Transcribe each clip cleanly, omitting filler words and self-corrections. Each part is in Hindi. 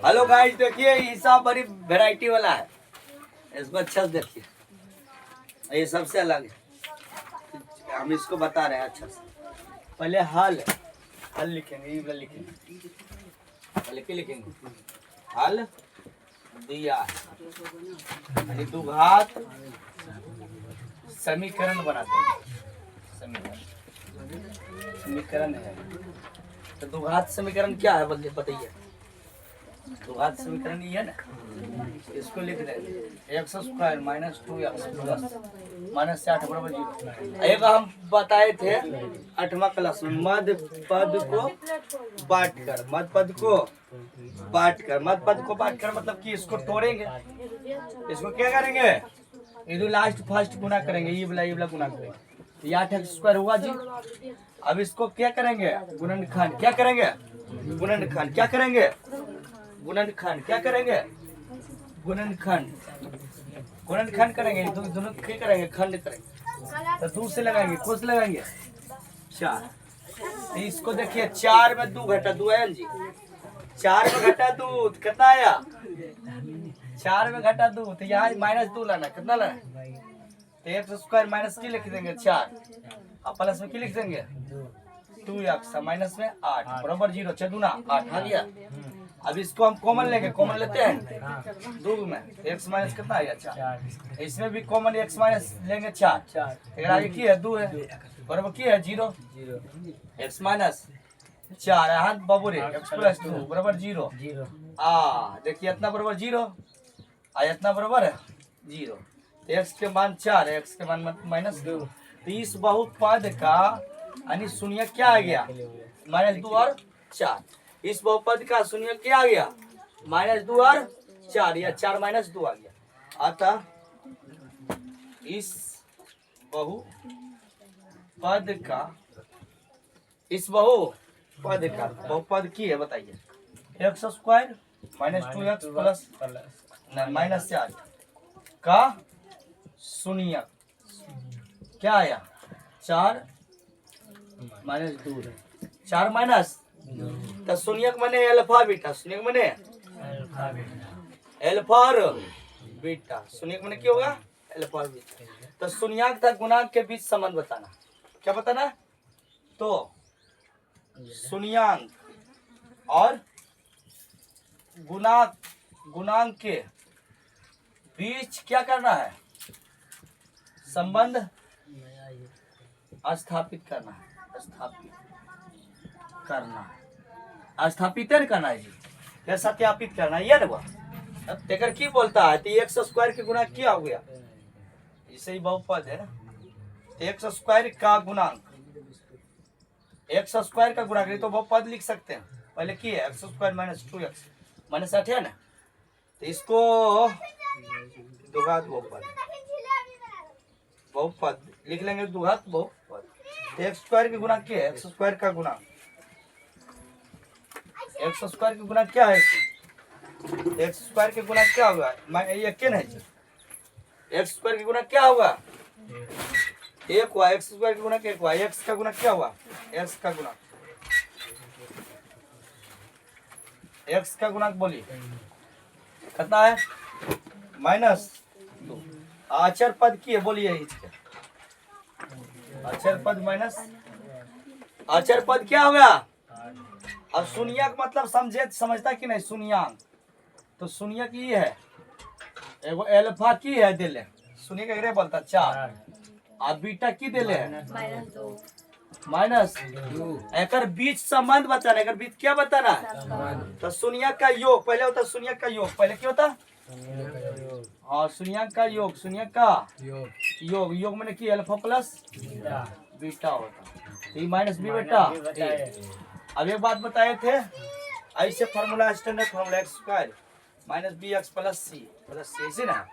हेलो गाइस, देखिए हिसाब बड़ी वैरायटी वाला है। इसको अच्छा से देखिए, ये सबसे अलग है। हम इसको बता रहे हैं अच्छा से। पहले हल हल लिखेंगे, ये वाला लिखेंगे, पहले क्या लिखेंगे? हल दिया, ये दुघात समीकरण बनाते हैं। समीकरण है तो दुघात समीकरण क्या है बताइए। दुघात समीकरण ये है ना, इसको लिख देंगे x square minus 2x plus minus 60 बराबर 0। एक हम बताए थे 8वां क्लास में, मध्य पद को बांटकर, मध्य पद को बांटकर, मध्य पद को बांटकर मतलब कि इसको तोड़ेंगे। इसको क्या करेंगे? ये लास्ट फर्स्ट गुना करेंगे, ये वाला गुना करेंगे तो ये 8x स्क्वायर हुआ जी। अब इसको क्या करेंगे? गुणनखंड। क्या करेंगे? गुणनखंड। क्या करेंगे? गुणनखंड। क्या करेंगे? गुणनखंड। गुणनखंड करेंगे, दोनों क्या करेंगे? खंड करेंगे। तो 2 से लगाएंगे, कौन से लगाएंगे? 4। तो इसको देखिए 4 में 2 घटा 2 है जी। 4 में घटा 2 कितना आया? 4 में घटा 2 तो यहाँ माइनस 2 लाना, कितना लाना? तो एक्स स्क्वायर माइनस की लिख देंगे 4 और प्लस में की लिख देंगे 2x माइनस में 8 बराबर 0। 6 दूना 8 आ गया। अब इसको हम कॉमन लेंगे, कॉमन लेते हैं 2 में x माइनस कितना आएगा? 4। इसमें भी कॉमन x माइनस लेंगे 4। अगर आगे की है 2 है बराबर की है 0। x माइनस 4 यहाँ बबूरे x प्लस 2 बराबर 0। देखिए इतना बराबर 0 इतना बराबर है 0। x के मान 4 है, x के मान माइनस 2। तो इस बहुपद का यानी शून्य क्या आ गया? -2 और 4। इस बहुपद का शून्य क्या आ गया? -2 और 4 या 4 - 2 आ गया। अतः इस बहुपद का बहुपद की है बताइए x square minus 2x plus minus 4 का शून्य क्या आया? 4 - 2 4 माइनस तो शून्यक मने अल्फा बीटा, शून्यक मने अल्फा और बीटा, शून्यक मने क्या होगा? अल्फा और बीटा। तो शून्यक तथा गुणांक के बीच संबंध बताना। क्या बताना? तो शून्यक और गुणांक के बीच क्या करना है? संबंध स्थापित करना है। स्थापित करना है जी, या सत्यापित करना है, ये ना अब तेकर की बोलता है? तो एक्स स्क्वायर के गुणा क्या हो गया? इसे ही बहुपद है ना, एक्स स्क्वायर का गुणांक, एक्स स्क्वायर का गुणा तो बहुपद लिख सकते हैं। पहले की है x square minus 2x minus 8 है ना, तो इसको दुघात बहुपद लिख लेंगे, दुघात बहुपद। एक्स स्क्वायर के गुणा क्या है? एक्स स्क्वायर का गुणा, एक्स स्क्वायर के गुणा क्या है? एक्स स्क्वायर के गुणा क्या होगा? ये क्या है? एक्स स्क्वायर के गुणा क्या होगा? 1 हुआ। एक्स स्क्वायर के गुणा क्या हुआ? एक्स का गुणा क्या हुआ? एक्स का गुणा, एक्स का गुणा बोलिए कितना है? -2। अचर पद की है बोलिए, अचर पद माइनस अचर पद क्या होगा? अब शून्यक मतलब समझता कि नहीं? शून्यक तो शून्य की है एगो अल्फा की है दिले, शून्य का ग्रे बोलता 4 और बीटा की दिले है -2। एकर बीच संबंध बताना, एकर बीच क्या बताना है? तो शून्यक का योग पहले होता, शून्यक का योग पहले क्या होता? हाँ, शून्यक का योग, शून्यक का योग मैंने की अल्फा प्लस बीटा होता, ये -b बेटा। अब एक बात बताए थे, ऐसे formula standard formula X square minus bx plus C ऐसे ना।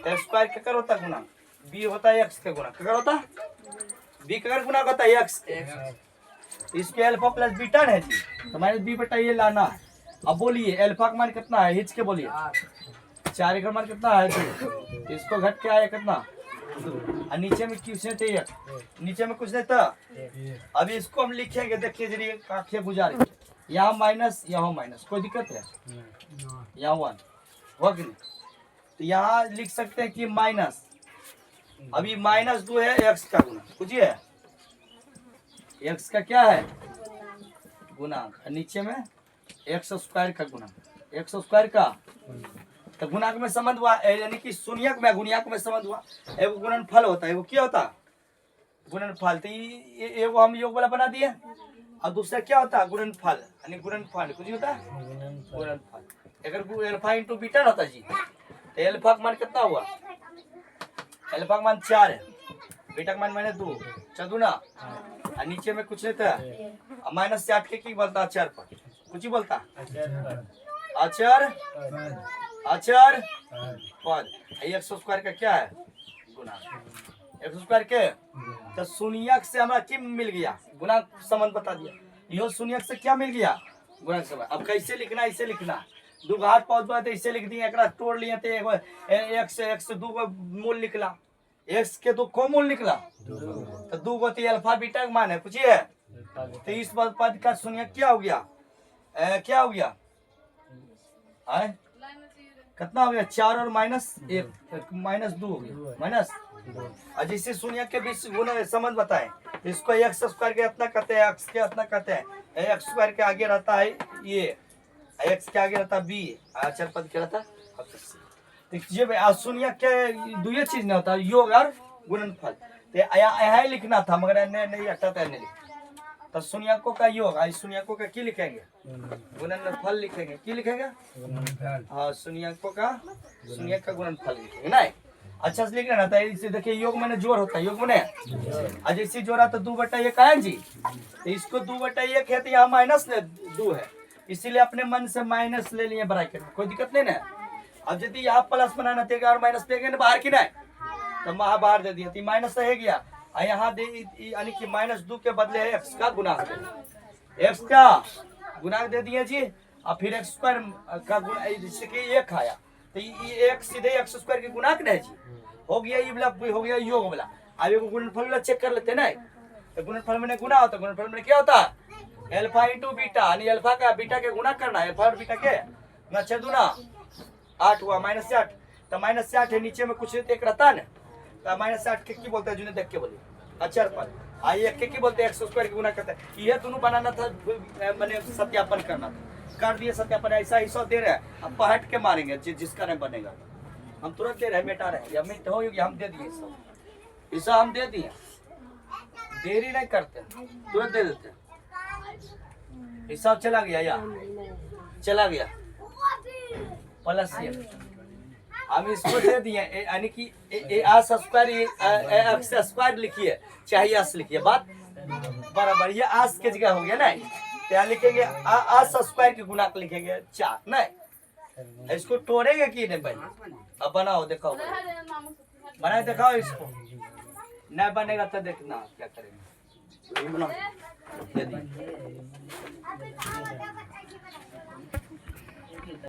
एक्स स्क्वायर क्या कर होता? गुना b होता है x के गुना, क्या होता? b का गुना होता है x। इसके अल्फा प्लस बीटा है जी, तो -b बेटा ये लाना है। अब बोलिए अल्फा का मान कितना है? हिच के बोलिए 4 का मान कितना है? 2। इसको घट के आया कितना? और नीचे में क्यों से नीचे में कुछ नहीं था। अभी इसको हम लिखेंगे, देखिए जरिए आंखें गुजारे यहाँ माइनस यहाँ माइनस, कोई दिक्कत है? यहाँ 1 हो कि नहीं? तो यहाँ लिख सकते हैं कि माइनस, अभी -2 है x का गुना, बुझिए x का क्या है गुणांक, नीचे में x स्क्वायर का गुणांक, x स्क्वायर का तो गुणांक में संबंध हुआ, यानी कि शून्यक में गुणियाक में संबंध हुआ। एगो गुणनफल होता है, एगो क्या होता गुणनफल, तो एगो हम योग वाला बना दिए, और दूसरा क्या होता है गुणनफल, यानी गुणनफल कुछ होता है गुणनफल। अगर अल्फा इंटू बीटा होता जी, तो अल्फा का मान कितना हुआ, अल्फा का मान 4 है, बीटा का मान -2 चौदुना, और नीचे में कुछ लेता है -8 के बोलता अचार पर, कुछ ही बोलता अचार अचार पद, x स्क्वायर का क्या है गुना, x स्क्वायर के तो शून्यक से हमारा क्या मिल गया गुना संबंध बता दिया, यो शून्यक से क्या मिल गया गुना संबंध। अब कैसे लिखना, इसे लिखना दो घाट पहुंचवा तो इसे लिख दिए, एकरा तोड़ लिए तो x 2 को मूल निकला, x के 2 को मूल निकला, तो 2 को तो अल्फा बीटा का मान है, पूछिए तो इस पद का शून्यक क्या हो गया, क्या हो गया है कितना हो गया 4 और -1 -2 हो गया माइनस। और जिससे शून्य के बीच गुना संबंध बताएं, इसको x स्क्वायर के इतना कहते हैं, x के इतना कहते हैं, x स्क्वायर के आगे रहता है ये, x के आगे रहता है b, अचर पद क्या रहता है ये शून्य के दो चीज नहीं होता योग और गुणनफल, तो यहाँ लिखना था मगर नहीं हटा था नहीं लिखा, तो शून्यकों का योग, आज शून्यकों का क्या लिखेंगे गुणनफल लिखेंगे, क्या लिखेंगे हाँ शून्यकों का शून्यक का गुणनफल लिखेंगे नहीं, अच्छा से लिखना था। इसे देखिए योग में जोड़ होता है, योग में आज इसी जोड़ा तो 2/1 आया जी, तो इसको 2/1 है तो यहाँ -2 है, इसीलिए अपने मन से माइनस ले लिए ब्रैकेट में, कोई दिक्कत नहीं ना। अब यदि यहाँ प्लस बनाना थे और माइनस देंगे ना बाहर की नहीं, तो वहां बाहर दे दिया तो माइनस है गया, यहाँ दे यानी कि -2 के बदले है x का गुणांक, x का गुणांक दे दिए जी, और फिर x स्क्वायर का गुणा जैसे कि 1 आया तो ये 1 सीधे x स्क्वायर के गुणांक नहीं जी, हो गया ये वाला हो गया योग वाला। अब एगो गुणनफल वाला चेक कर लेते ना, तो गुणनफल में गुणा होता है, गुणनफल में क्या होता है अल्फा इंटू बीटा, यानी अल्फा का बीटा के गुणा करना है, अल्फा और बीटा के ना 6 दूना 8 हुआ -8, तो -8 है नीचे में कुछ एक रहता है ना, तो -8 के की बोलते हैं जुने देख के बोलिए अचर पर आई एक के की बोलते हैं x स्क्वायर के गुना करते हैं, ये दोनों बनाना था मैंने सत्यापन करना था, कर दिए सत्यापन, ऐसा ऐसा दे रहे हैं अब पहट के मारेंगे जिसका नहीं बनेगा हम तुरंत दे रहे हैं, मिटा रहे हैं मिट होगी हम दे दिए सब ऐसा हम दे दिए, देरी नहीं करते तुरंत दे देते हैं, हिसाब चला गया या चला गया प्लस ये हम इसको दे दिए, यानी कि स्क्वायर लिखिए चाहे आस लिखिए, बात बराबर, ये आस के जगह हो गया ना, तो यहाँ लिखेंगे आस स्क्वायर के गुणांक लिखेंगे 4 नहीं, इसको तोड़ेंगे कि नहीं पहले, अब बनाओ दिखाओ, बनाए दिखाओ इसको, नहीं बनेगा तो देखना क्या करेंगे, बनाओ